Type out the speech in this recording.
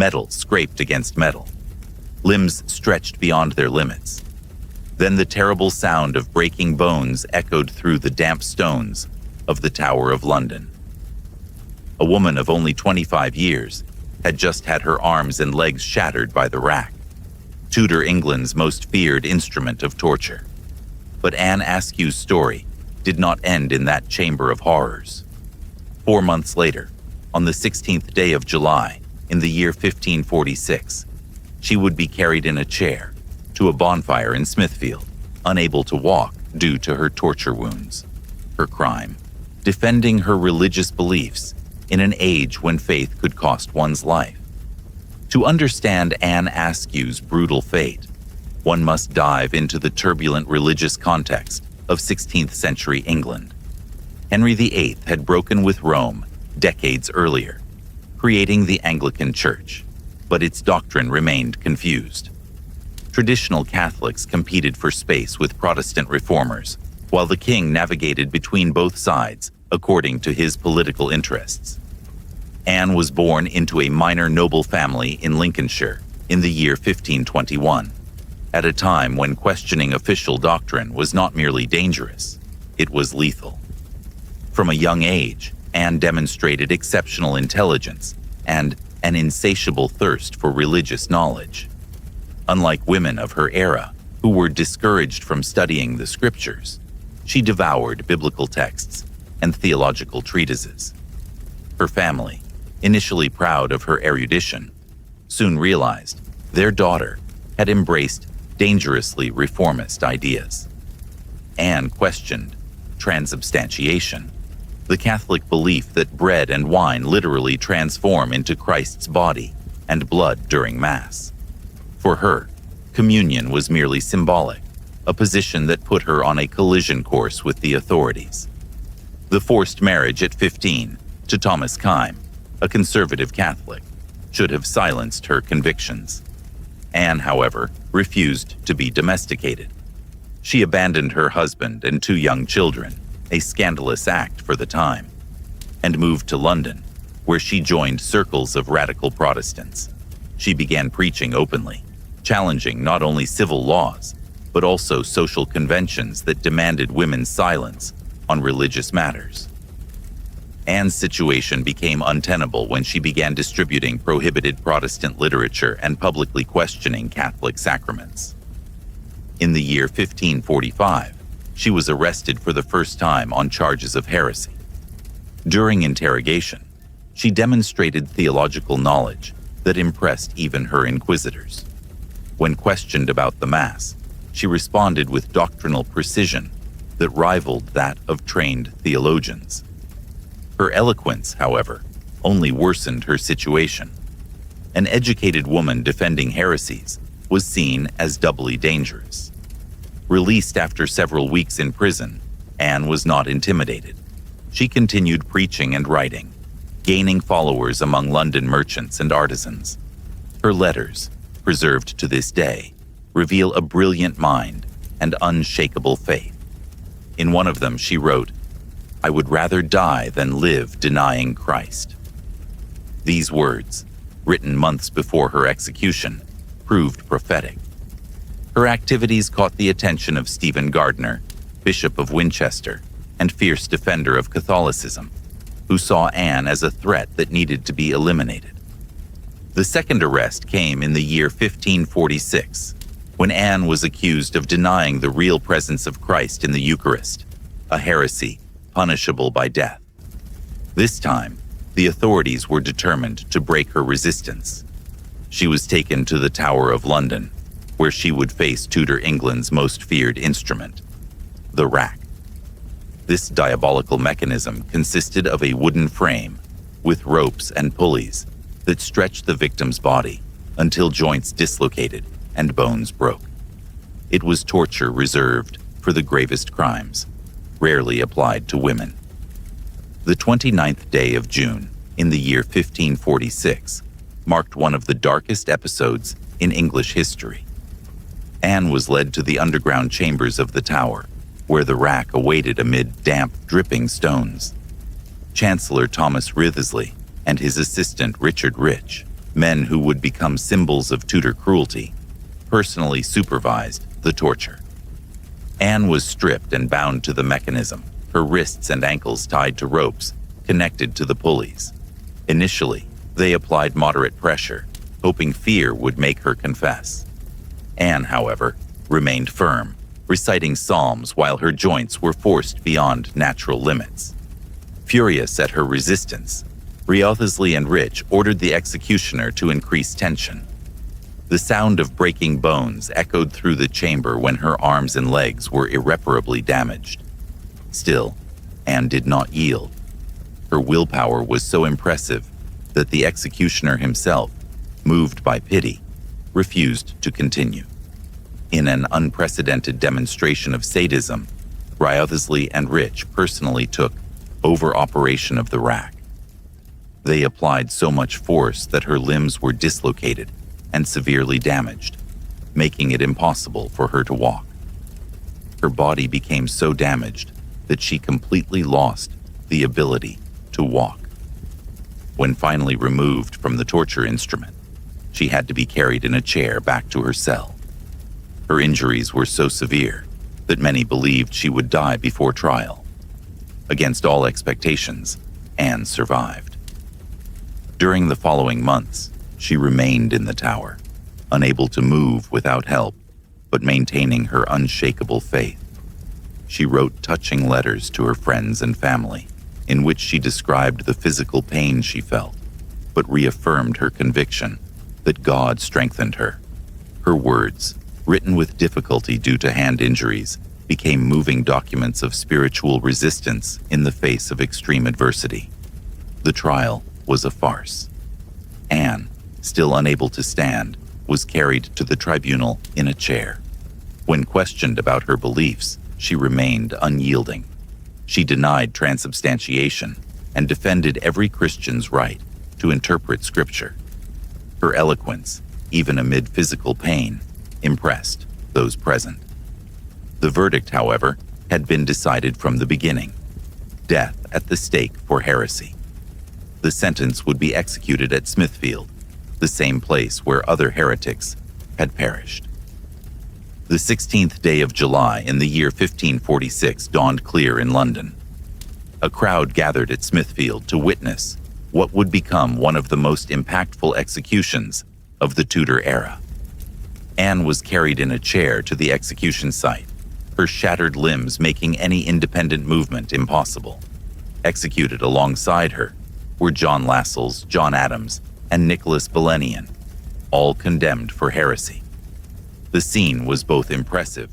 metal scraped against metal. Limbs stretched beyond their limits. Then the terrible sound of breaking bones echoed through the damp stones of the Tower of London. A woman of only 25 years had just had her arms and legs shattered by the rack, Tudor England's most feared instrument of torture. But Anne Askew's story did not end in that chamber of horrors. 4 months later, on the 16th day of July, in the year 1546, she would be carried in a chair to a bonfire in Smithfield, unable to walk due to her torture wounds. Her crime: defending her religious beliefs in an age when faith could cost one's life. To understand Anne Askew's brutal fate, one must dive into the turbulent religious context of 16th century England. Henry VIII had broken with Rome decades earlier, creating the Anglican Church, but its doctrine remained confused. Traditional Catholics competed for space with Protestant reformers, while the king navigated between both sides according to his political interests. Anne was born into a minor noble family in Lincolnshire in the year 1521, at a time when questioning official doctrine was not merely dangerous, it was lethal. From a young age, Anne demonstrated exceptional intelligence and an insatiable thirst for religious knowledge. Unlike women of her era, who were discouraged from studying the scriptures, she devoured biblical texts and theological treatises. Her family, initially proud of her erudition, soon realized their daughter had embraced dangerously reformist ideas. Anne questioned transubstantiation, the Catholic belief that bread and wine literally transform into Christ's body and blood during Mass. For her, communion was merely symbolic, a position that put her on a collision course with the authorities. The forced marriage at 15 to Thomas Kyme, a conservative Catholic, should have silenced her convictions. Anne, however, refused to be domesticated. She abandoned her husband and 2 young children, a scandalous act for the time, and moved to London, where she joined circles of radical Protestants. She began preaching openly, challenging not only civil laws, but also social conventions that demanded women's silence on religious matters. Anne's situation became untenable when she began distributing prohibited Protestant literature and publicly questioning Catholic sacraments. In the year 1545, she was arrested for the first time on charges of heresy. During interrogation, she demonstrated theological knowledge that impressed even her inquisitors. When questioned about the Mass, she responded with doctrinal precision that rivaled that of trained theologians. Her eloquence, however, only worsened her situation. An educated woman defending heresies was seen as doubly dangerous. Released after several weeks in prison, Anne was not intimidated. She continued preaching and writing, gaining followers among London merchants and artisans. Her letters, preserved to this day, reveal a brilliant mind and unshakable faith. In one of them she wrote, "I would rather die than live denying Christ." These words, written months before her execution, proved prophetic. Her activities caught the attention of Stephen Gardiner, Bishop of Winchester and fierce defender of Catholicism, who saw Anne as a threat that needed to be eliminated. The second arrest came in the year 1546, when Anne was accused of denying the real presence of Christ in the Eucharist, a heresy punishable by death. This time, the authorities were determined to break her resistance. She was taken to the Tower of London, where she would face Tudor England's most feared instrument, the rack. This diabolical mechanism consisted of a wooden frame with ropes and pulleys that stretched the victim's body until joints dislocated and bones broke. It was torture reserved for the gravest crimes, rarely applied to women. The 29th day of June in the year 1546 marked one of the darkest episodes in English history. Anne was led to the underground chambers of the tower, where the rack awaited amid damp, dripping stones. Chancellor Thomas Wriothesley and his assistant Richard Rich Men who would become symbols of Tudor cruelty personally supervised the torture. Anne was stripped and bound to the mechanism, her wrists and ankles tied to ropes connected to the pulleys. Initially, they applied moderate pressure, hoping fear would make her confess. Anne, however, remained firm, reciting psalms while her joints were forced beyond natural limits. Furious at her resistance, Wriothesley and Rich ordered the executioner to increase tension. The sound of breaking bones echoed through the chamber when her arms and legs were irreparably damaged. Still, Anne did not yield. Her willpower was so impressive that the executioner himself, moved by pity, refused to continue. In an unprecedented demonstration of sadism, Wriothesley and Rich personally took over operation of the rack. They applied so much force that her limbs were dislocated and severely damaged, making it impossible for her to walk. Her body became so damaged that she completely lost the ability to walk. When finally removed from the torture instrument, she had to be carried in a chair back to her cell. Her injuries were so severe that many believed she would die before trial. Against all expectations, Anne survived. During the following months, she remained in the tower, unable to move without help, but maintaining her unshakable faith. She wrote touching letters to her friends and family, in which she described the physical pain she felt, but reaffirmed her conviction that God strengthened her. Her words, written with difficulty due to hand injuries, became moving documents of spiritual resistance in the face of extreme adversity. The trial was a farce. Anne, still unable to stand, was carried to the tribunal in a chair. When questioned about her beliefs, she remained unyielding. She denied transubstantiation and defended every Christian's right to interpret Scripture. Her eloquence, even amid physical pain, impressed those present. The verdict, however, had been decided from the beginning: death at the stake for heresy. The sentence would be executed at Smithfield, the same place where other heretics had perished. The 16th day of July in the year 1546 dawned clear in London. A crowd gathered at Smithfield to witness what would become one of the most impactful executions of the Tudor era. Anne was carried in a chair to the execution site, her shattered limbs making any independent movement impossible. Executed alongside her were John Lascelles, John Adams, and Nicholas Belenian, all condemned for heresy. The scene was both impressive